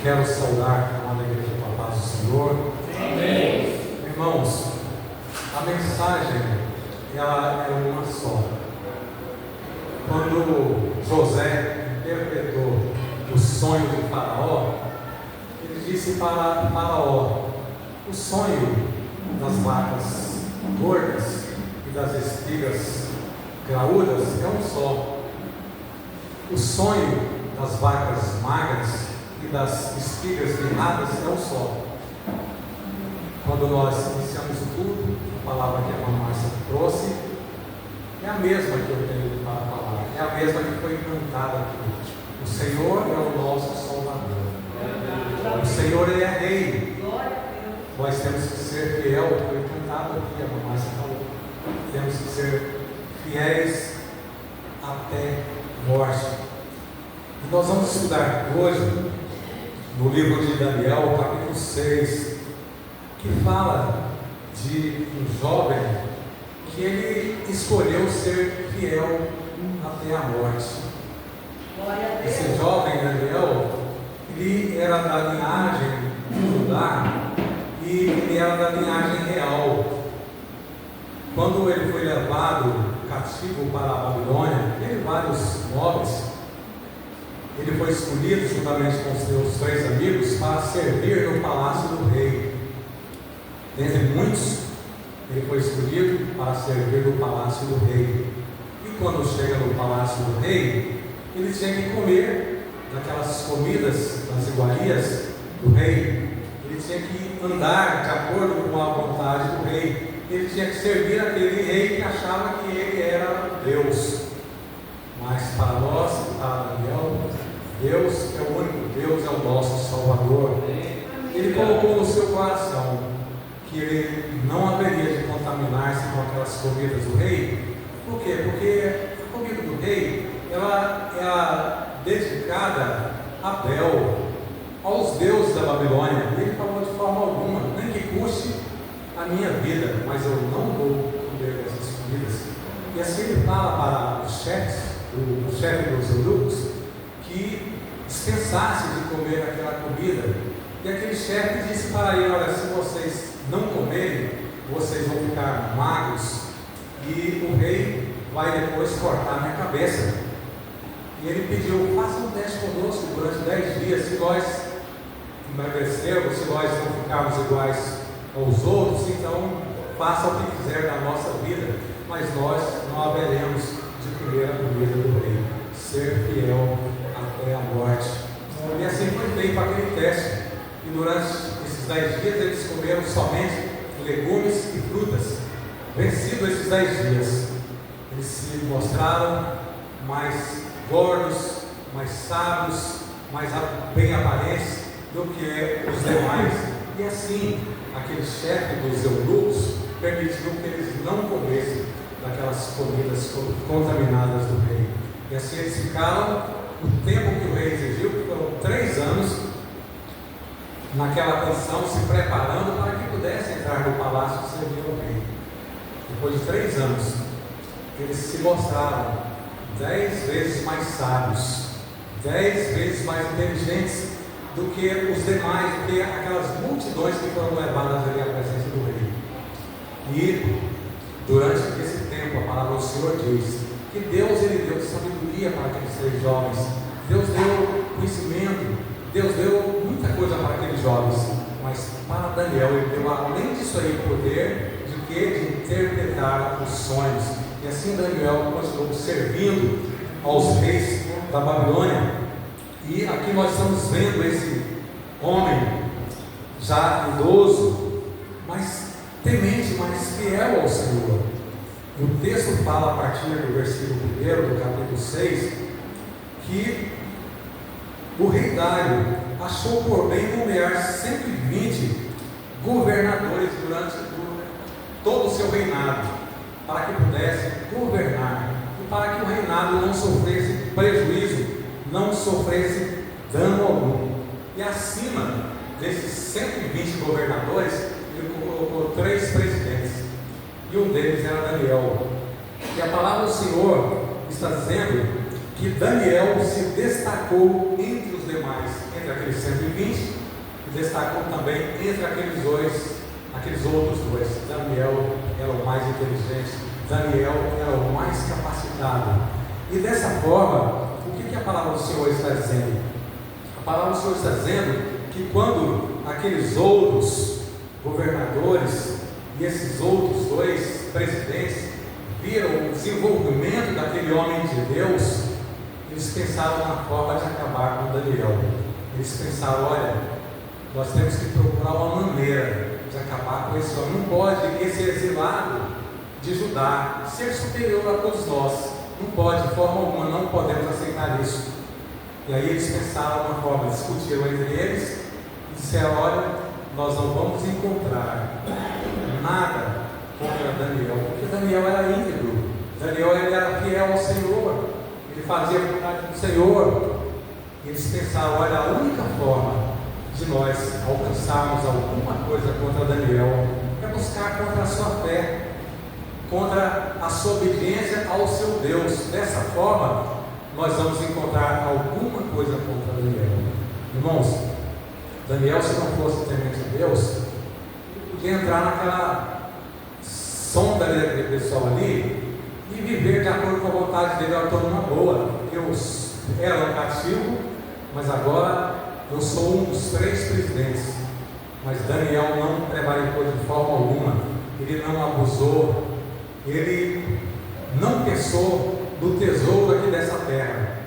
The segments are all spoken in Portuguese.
Quero saudar a amada igreja com a paz do Senhor. Amém. Irmãos, a mensagem ela é uma só. Quando José interpretou o sonho de Faraó, ele disse para Faraó: o sonho das vacas gordas e das espigas graúdas é um só. O sonho das vacas magras e das espigas mirradas é um só. Quando nós iniciamos o culto, a palavra que a irmã Márcia trouxe é a mesma que eu tenho para falar, é a mesma que foi cantada aqui. O Senhor é o nosso Salvador. O Senhor, Ele é Rei. Nós temos que ser fiel, foi cantado aqui, a irmã Márcia falou. Temos que ser fiéis até a morte. E nós vamos estudar hoje no livro de Daniel, capítulo 6, que fala de um jovem que ele escolheu ser fiel até a morte. Esse jovem Daniel, ele era da linhagem de Judá e ele era da linhagem real. Quando ele foi levado cativo para a Babilônia, teve vários nobres. Ele foi escolhido juntamente com seus 3 amigos para servir no palácio do rei. Dentre muitos, ele foi escolhido para servir no palácio do rei. E quando chega no palácio do rei, ele tinha que comer daquelas comidas, das iguarias do rei. Ele tinha que andar de acordo com a vontade do rei. Ele tinha que servir aquele rei que achava que ele era Deus. Mas para nós, para Daniel, Deus é o único Deus, é o nosso Salvador. Ele colocou no seu coração que ele não haveria de contaminar-se com aquelas comidas do rei. Por quê? Porque a comida do rei ela é dedicada a Bel, aos deuses da Babilônia. Ele falou de forma alguma: nem que custe a minha vida, mas eu não vou comer essas comidas. E assim ele fala para os chefes, o chefe dos eunucos, que dispensasse de comer aquela comida. E aquele chefe disse para ele: olha, se vocês não comerem, vocês vão ficar magros e o rei vai depois cortar minha cabeça. E ele pediu: faça um teste conosco durante 10 dias. Se nós emagrecermos, se nós não ficarmos iguais aos outros, então faça o que quiser da nossa vida, mas nós não haveremos de comer a comida do rei. Ser fiel até a morte. E assim foi feito aquele teste. E durante esses 10 dias eles comeram somente legumes e frutas. Vencidos esses 10 dias, eles se mostraram mais gordos, mais sábios, mais bem aparentes do que os demais. E assim, aquele chefe dos eunucos permitiu que eles não comessem daquelas comidas contaminadas do rei. E assim eles ficaram o tempo que o rei exigiu, que foram 3 anos, naquela condição, se preparando para que pudesse entrar no palácio e servir ao rei. Depois de 3 anos, eles se mostraram 10 vezes mais sábios, 10 vezes mais inteligentes do que os demais, do que aquelas multidões que foram levadas ali à presença do rei. E durante esse tempo, a palavra do Senhor diz que Deus, Ele deu sabedoria para aqueles 3 jovens. Deus deu conhecimento, Deus deu muita coisa para aqueles jovens, mas para Daniel Ele deu, além disso aí, o poder de quê? De interpretar os sonhos. E assim Daniel continuou servindo aos reis da Babilônia. E aqui nós estamos vendo esse homem já idoso, mas temente, mas fiel ao Senhor. O texto fala a partir do versículo 1 do capítulo 6 que o rei Dário achou por bem nomear 120 governadores durante todo o seu reinado, para que pudesse governar e para que o reinado não sofresse prejuízo, não sofresse dano algum. E acima desses 120 governadores, ele colocou 3 presidentes, e um deles era Daniel. E a palavra do Senhor está dizendo que Daniel se destacou entre os demais. entre aqueles 120 e destacou também entre aqueles outros dois. Daniel era o mais inteligente, Daniel era o mais capacitado. E dessa forma, o que a palavra do Senhor está dizendo? A palavra do Senhor está dizendo que quando aqueles outros governadores e esses outros dois presidentes viram o desenvolvimento daquele homem de Deus, eles pensaram na forma de acabar com Daniel. Eles pensaram: olha, nós temos que procurar uma maneira de acabar com esse homem. Não pode esse exilado de Judá ser superior a todos nós. Não pode, de forma alguma, não podemos aceitar isso. E aí eles pensaram uma forma, discutiram entre eles e disseram: olha, nós não vamos encontrar nada contra Daniel, porque Daniel era íntegro, Daniel era fiel ao Senhor, ele fazia a vontade do Senhor. E eles pensaram: olha, a única forma de nós alcançarmos alguma coisa contra Daniel é buscar contra a sua fé, contra a sua obediência ao seu Deus. Dessa forma, nós vamos encontrar alguma coisa contra Daniel. Irmãos, Daniel, se não fosse temente a Deus, ele podia entrar naquela sonda daquele pessoal ali e viver de acordo com a vontade dele, eu estou numa boa. Eu era um cativo, mas agora eu sou um dos 3 presidentes. Mas Daniel não prevaricou de forma alguma, ele não abusou, ele não pensou no tesouro aqui dessa terra.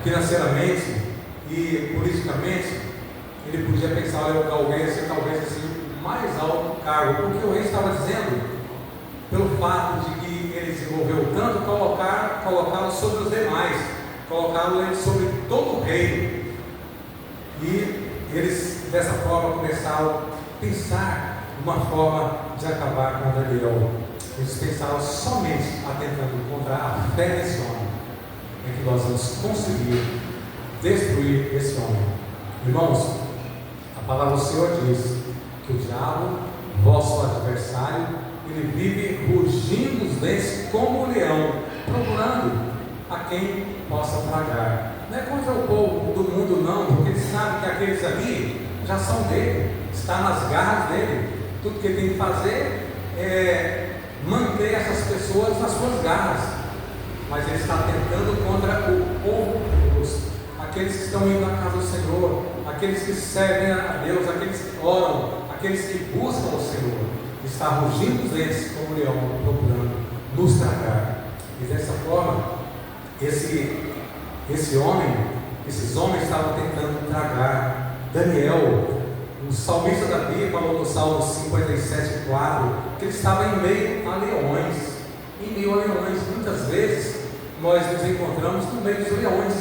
Financeiramente e politicamente, ele podia pensar: olha, talvez assim, mais alto cargo, porque o rei estava dizendo, pelo fato de que ele desenvolveu tanto, colocá-lo sobre os demais, colocá-lo sobre todo o reino. E eles dessa forma começaram a pensar uma forma de acabar com Daniel. Eles pensaram somente atentando contra a fé desse homem, é que nós vamos conseguir destruir esse homem. Irmãos, a palavra do Senhor diz que o diabo, vosso adversário, ele vive rugindo os dentes como um leão, procurando a quem possa tragar. Não é contra o povo do mundo, não, porque ele sabe que aqueles ali já são dele, está nas garras dele. Tudo que ele tem que fazer é manter essas pessoas nas suas garras. Mas ele está tentando contra o povo de Deus, aqueles que estão indo à casa do Senhor, aqueles que servem a Deus, aqueles que oram, aqueles que buscam o Senhor. Está rugindo os dentes como leão, procurando nos tragar. E dessa forma, esses homens estavam tentando tragar Daniel. O salmista Davi falou no Salmo 57:4 que ele estava em meio a leões. Muitas vezes nós nos encontramos no meio dos leões,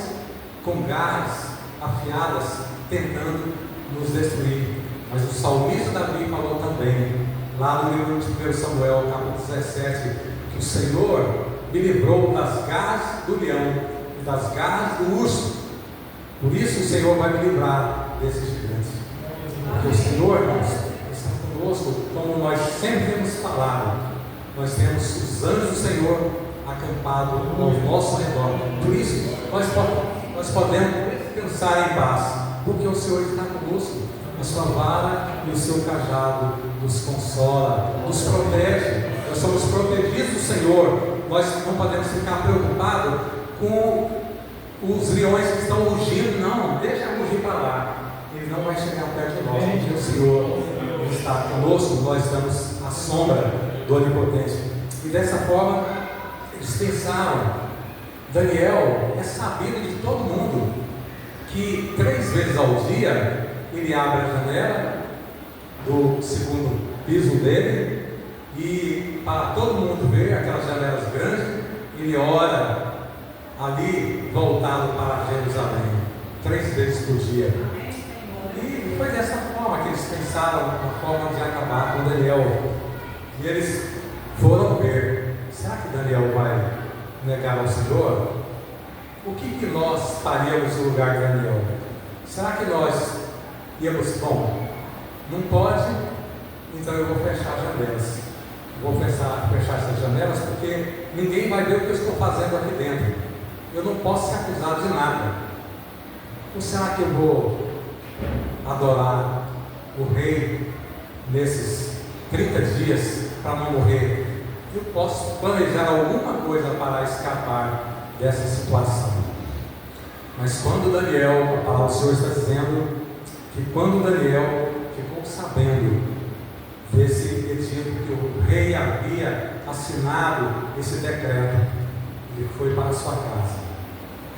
com garras afiadas, tentando nos destruir. Mas o salmista Davi falou também, lá no livro de 1 Samuel, capítulo 17, que o Senhor me livrou das garras do leão e das garras do urso. Por isso o Senhor vai me livrar desses gigantes. Porque o Senhor, irmãos, está conosco, como nós sempre temos falado. Nós temos os anjos do Senhor acampados ao nosso redor. Por isso, nós podemos descansar em paz, porque o Senhor está conosco. A sua vara e o seu cajado nos consola, nos protege. Nós somos protegidos do Senhor. Nós não podemos ficar preocupados com os leões que estão rugindo. Não, deixa rugir para lá. Ele não vai chegar perto de nós, porque o Senhor está conosco. Nós estamos à sombra do Onipotente. E dessa forma, eles pensaram: Daniel é sabido de todo mundo que 3 vezes ao dia ele abre a janela do segundo piso dele e, para todo mundo ver aquelas janelas grandes, ele ora ali voltado para Jerusalém 3 vezes por dia. E foi dessa forma que eles pensaram a forma de acabar com Daniel. E eles foram ver: será que Daniel vai negar ao Senhor? O que nós faríamos no lugar de Daniel? Será que nós íamos: bom, não pode, então eu vou fechar as janelas. Vou fechar essas janelas porque ninguém vai ver o que eu estou fazendo aqui dentro. Eu não posso ser acusado de nada. Ou será que eu vou adorar o rei nesses 30 dias para não morrer? Eu posso planejar alguma coisa para escapar dessa situação. Mas quando Daniel, a palavra do Senhor está dizendo que quando Daniel ficou sabendo desse edito que o rei havia assinado esse decreto, ele foi para a sua casa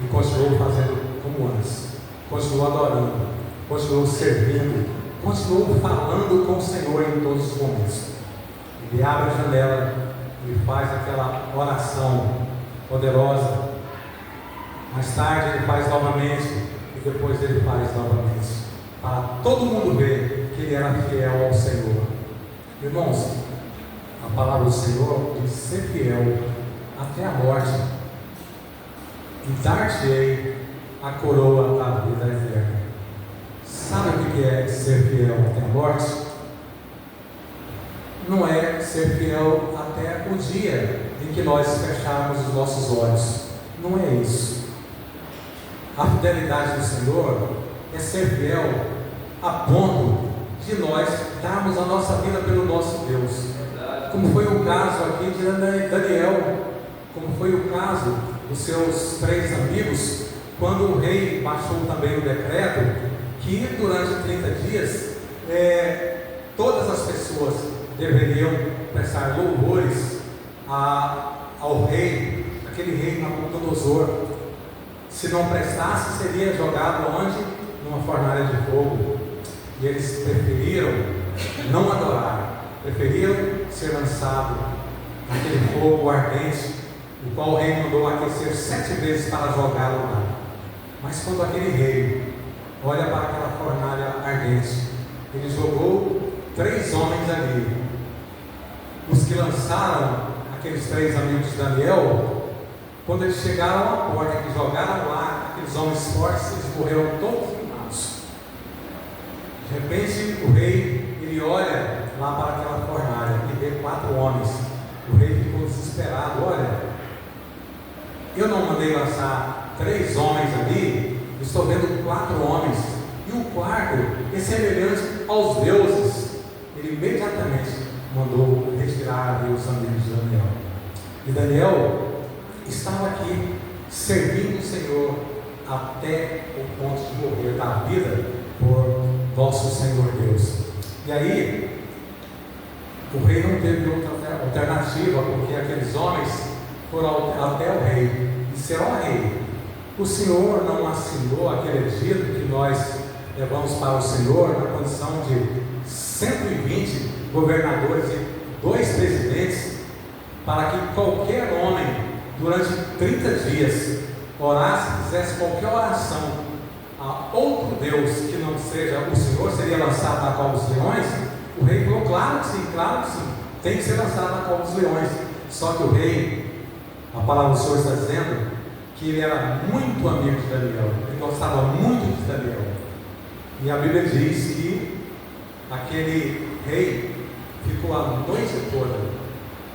e continuou fazendo como antes, continuou adorando, continuou servindo, continuou falando com o Senhor em todos os momentos. Ele abre a janela, ele faz aquela oração poderosa. Mais tarde ele faz novamente e depois ele faz novamente, para todo mundo ver que ele era fiel ao Senhor. Irmãos, a palavra do Senhor diz: ser fiel até a morte, e dar-te-ei a coroa da vida eterna. Sabe o que é ser fiel até a morte? Não é ser fiel até o dia em que nós fecharmos os nossos olhos. Não é isso. A fidelidade do Senhor é ser fiel a ponto de nós darmos a nossa vida pelo nosso Deus, como foi o caso aqui de Daniel, como foi o caso dos seus 3 amigos, quando o rei baixou também o decreto que durante 30 dias todas as pessoas deveriam prestar louvores ao rei, aquele rei Nabucodonosor. Se não prestasse, seria jogado onde? Numa fornalha de fogo. E eles preferiram não adorar, preferiram ser lançados naquele fogo ardente, o qual o rei mandou aquecer 7 vezes para jogá-lo lá. Mas quando aquele rei olha para aquela fornalha ardente, ele jogou 3 homens ali. Os que lançaram aqueles 3 amigos de Daniel, quando eles chegaram à porta, que jogaram lá aqueles homens fortes, eles morreram todos queimados. De repente o rei, ele olha lá para aquela fornalha e vê 4 homens. O rei ficou desesperado. Olha, eu não mandei lançar 3 homens ali, estou vendo 4 homens, e o quarto é semelhante aos deuses. Ele imediatamente mandou retirar ali os amigos de Daniel. E Daniel estava aqui servindo o Senhor até o ponto de morrer da vida por nosso Senhor Deus. E aí o rei não teve outra alternativa, porque aqueles homens foram até o rei e disseram: ó rei, o Senhor não assinou aquele edito que nós levamos para o Senhor na condição de 120 governadores e 2 presidentes, para que qualquer homem durante 30 dias orasse, fizesse qualquer oração a outro Deus que não seja o Senhor, seria lançado na cova dos leões? O rei falou: claro que sim, tem que ser lançado na cova dos leões. Só que o rei, a palavra do Senhor está dizendo que ele era muito amigo de Daniel, ele gostava muito de Daniel. E a Bíblia diz que aquele rei ficou a noite toda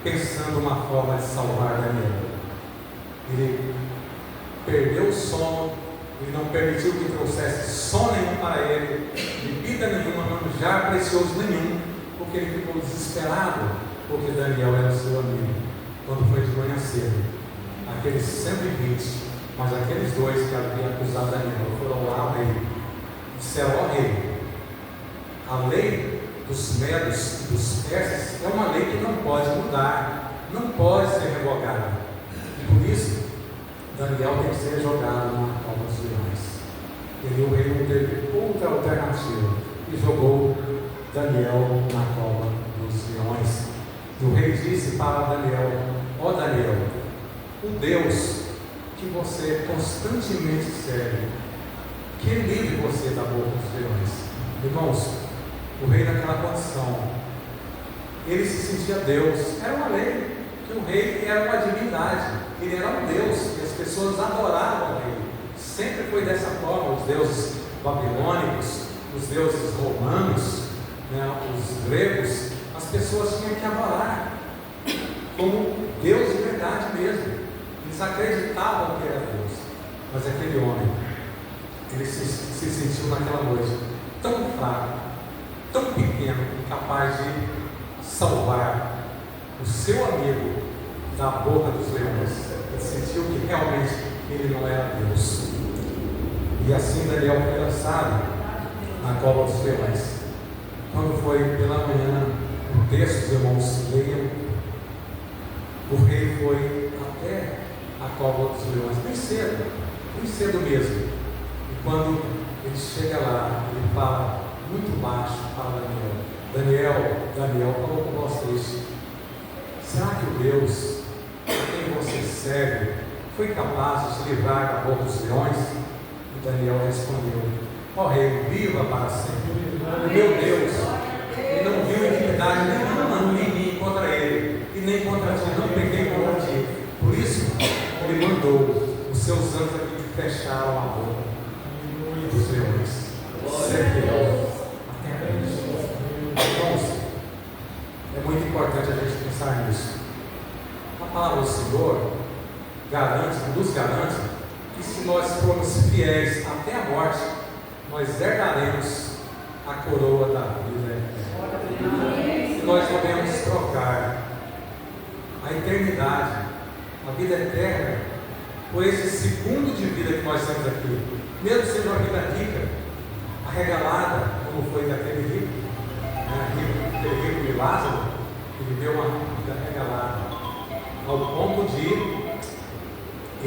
pensando uma forma de salvar Daniel. Ele perdeu o sono, ele não permitiu que trouxesse som nenhum para ele, bebida nenhuma, manjar precioso nenhum, porque ele ficou desesperado, porque Daniel era seu amigo. Quando foi de manhã cedo, aqueles 120, mas aqueles 2 que haviam acusado Daniel foram lá ao rei, disseram: ó rei, a lei dos medos e dos persas é uma lei que não pode mudar, não pode ser revogada. Por isso, Daniel tem que ser jogado na cova dos leões. E o rei não teve outra alternativa e jogou Daniel na cova dos leões. E o rei disse para Daniel: ó Daniel, o Deus que você constantemente serve, que livre você da boca dos leões. Irmãos, o rei naquela condição, ele se sentia Deus. Era uma lei que o rei era uma divindade, ele era um Deus, e as pessoas adoravam o rei. Sempre foi dessa forma. Os deuses babilônicos, os deuses romanos, os gregos, as pessoas tinham que adorar como Deus de verdade mesmo. Eles acreditavam que era Deus. Mas aquele homem, ele se sentiu naquela noite tão fraco, tão pequeno, incapaz de salvar o seu amigo da boca dos leões. Ele sentiu que realmente ele não era Deus. E assim Daniel foi lançado na cova dos leões. Quando foi pela manhã, o texto, os irmãos leiam, o rei foi até a cova dos leões, bem cedo mesmo. E quando ele chega lá, ele fala muito baixo para Daniel, falou com vocês: será que o Deus a quem você serve foi capaz de se livrar da boca dos leões? E Daniel respondeu: ó rei, viva para sempre. O meu Deus, ele não viu iniquidade nenhuma em mim contra ele, e nem contra ti, não peguei contra ti. Por isso, ele mandou os seus anjos aqui que fecharam a boca dos leões. Ser fiel até a morte. Irmãos, é muito importante a gente pensar nisso. A palavra do Senhor nos garante que se nós formos fiéis até a morte, nós herdaremos a coroa da vida eterna. Nós podemos trocar a eternidade, a vida eterna, por esse segundo de vida que nós temos aqui, mesmo sendo uma vida rica, arregalada, como foi daquele rico, aquele rico de Lázaro, que viveu uma vida arregalada, ao ponto de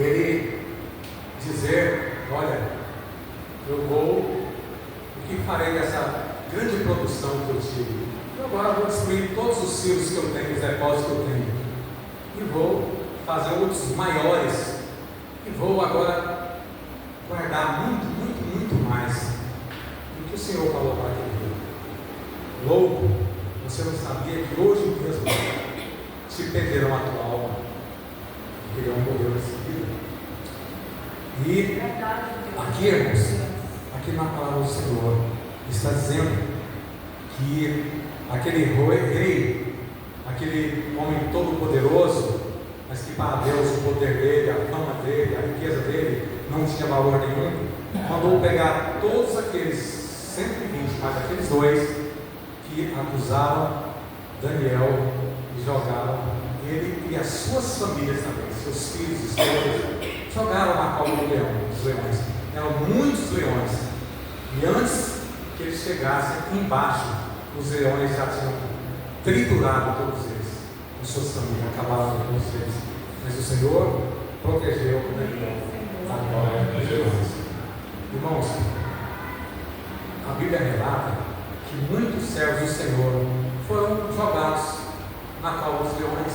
ele dizer: olha, o que farei dessa grande produção que eu tive? Eu agora vou destruir todos os silos que eu tenho, os depósitos que eu tenho, e vou fazer outros maiores, e vou agora guardar muito mais do que o Senhor falou para aquele dia. Louco, você não sabia que hoje mesmo te perderam a tua alma, e queriam morrer nessa vida. E aqui, irmãos, aqui na palavra do Senhor está dizendo que aquele rei, aquele homem todo poderoso, mas que para Deus o poder dele, a fama dele, a riqueza dele não tinha valor nenhum, mandou pegar todos aqueles 120, mas aqueles dois que acusaram Daniel e jogaram ele e as suas famílias também, seus filhos, esposas, jogaram na cova dos leões. Eram muitos leões, e antes que eles chegassem embaixo, os leões já tinham triturado todos eles, as suas famílias, acabaram com todos eles. Mas o Senhor protegeu Daniel da cova dos leões. Irmãos, a Bíblia relata que muitos servos do Senhor foram jogados na cova dos leões,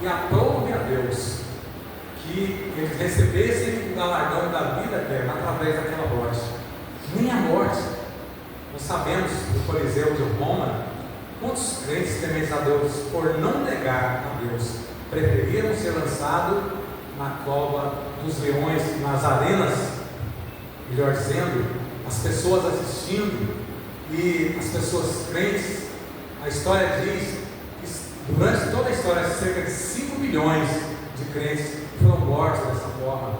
e aprove a Deus que eles recebessem o galardão da vida eterna através daquela morte. Nem a morte. Nós sabemos do Coliseu de Roma, quantos crentes tementes a Deus, por não negar a Deus, preferiram ser lançados na cova dos leões, nas arenas, melhor dizendo, as pessoas assistindo e as pessoas crentes. A história diz que durante toda a história, cerca de 5 milhões de crentes foram mortos dessa forma,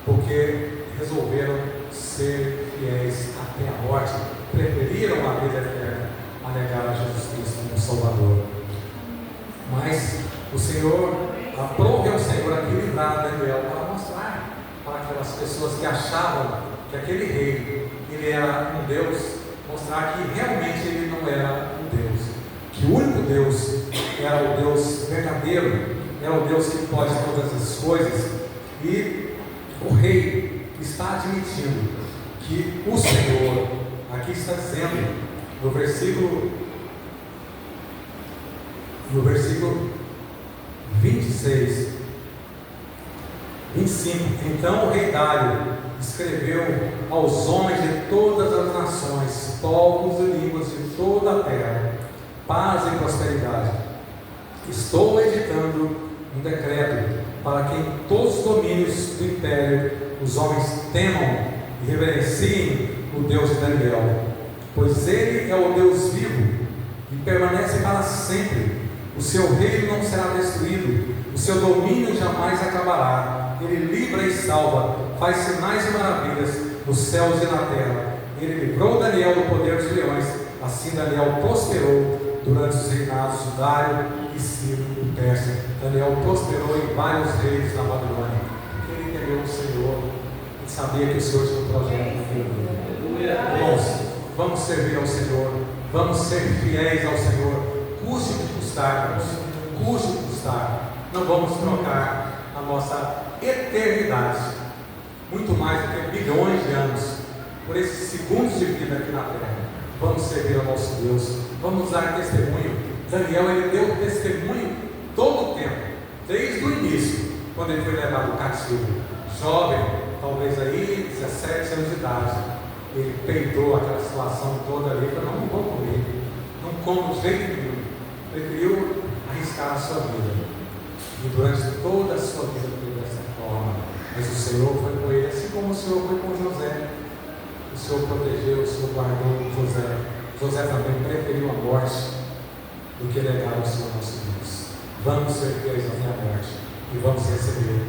porque resolveram ser fiéis até a morte, preferiram a vida eterna a negar a Jesus Cristo como Salvador. Mas o Senhor, aprove ao Senhor aqui livrar Daniel para mostrar para aquelas pessoas que achavam que aquele rei, ele era um Deus, mostrar que realmente ele não era um Deus, que o único Deus era o Deus verdadeiro, é o Deus que pode todas as coisas. E o rei está admitindo que o Senhor, aqui está dizendo no versículo 26, 25: então o rei Dário escreveu aos homens de todas as nações, povos e línguas de toda a terra, paz e prosperidade. Estou editando um decreto para que em todos os domínios do império os homens temam e reverenciem o Deus de Daniel, pois ele é o Deus vivo e permanece para sempre. O seu reino não será destruído, o seu domínio jamais acabará. Ele livra e salva, faz sinais e maravilhas nos céus e na terra. Ele livrou Daniel do poder dos leões. Assim Daniel prosperou durante os reinados de Dário e Ciro o Persa. Daniel prosperou em vários reis na Babilônia, porque ele temeu o Senhor e sabia que o Senhor tinha um projeto na vida dele. Irmãos, vamos servir ao Senhor, vamos ser fiéis ao Senhor, custe o que custar, irmãos, custe o que custar. Não vamos trocar a nossa eternidade, muito mais do que bilhões de anos, por esses segundos de vida aqui na terra. Vamos servir ao nosso Deus, vamos dar testemunho. Daniel, ele deu testemunho todo o tempo, desde o início, quando ele foi levado cativo, jovem, talvez aí 17 anos de idade. Ele peidou aquela situação toda ali, falou: não vou comer, não como de jeito nenhum. Preferiu arriscar a sua vida, e durante toda a sua vida foi dessa forma. Mas o Senhor foi com ele, assim como o Senhor foi com José. O Senhor protegeu, o Senhor guardou José. José também preferiu a morte do que negar o Senhor nosso Deus. Vamos ser fiéis até a morte e vamos receber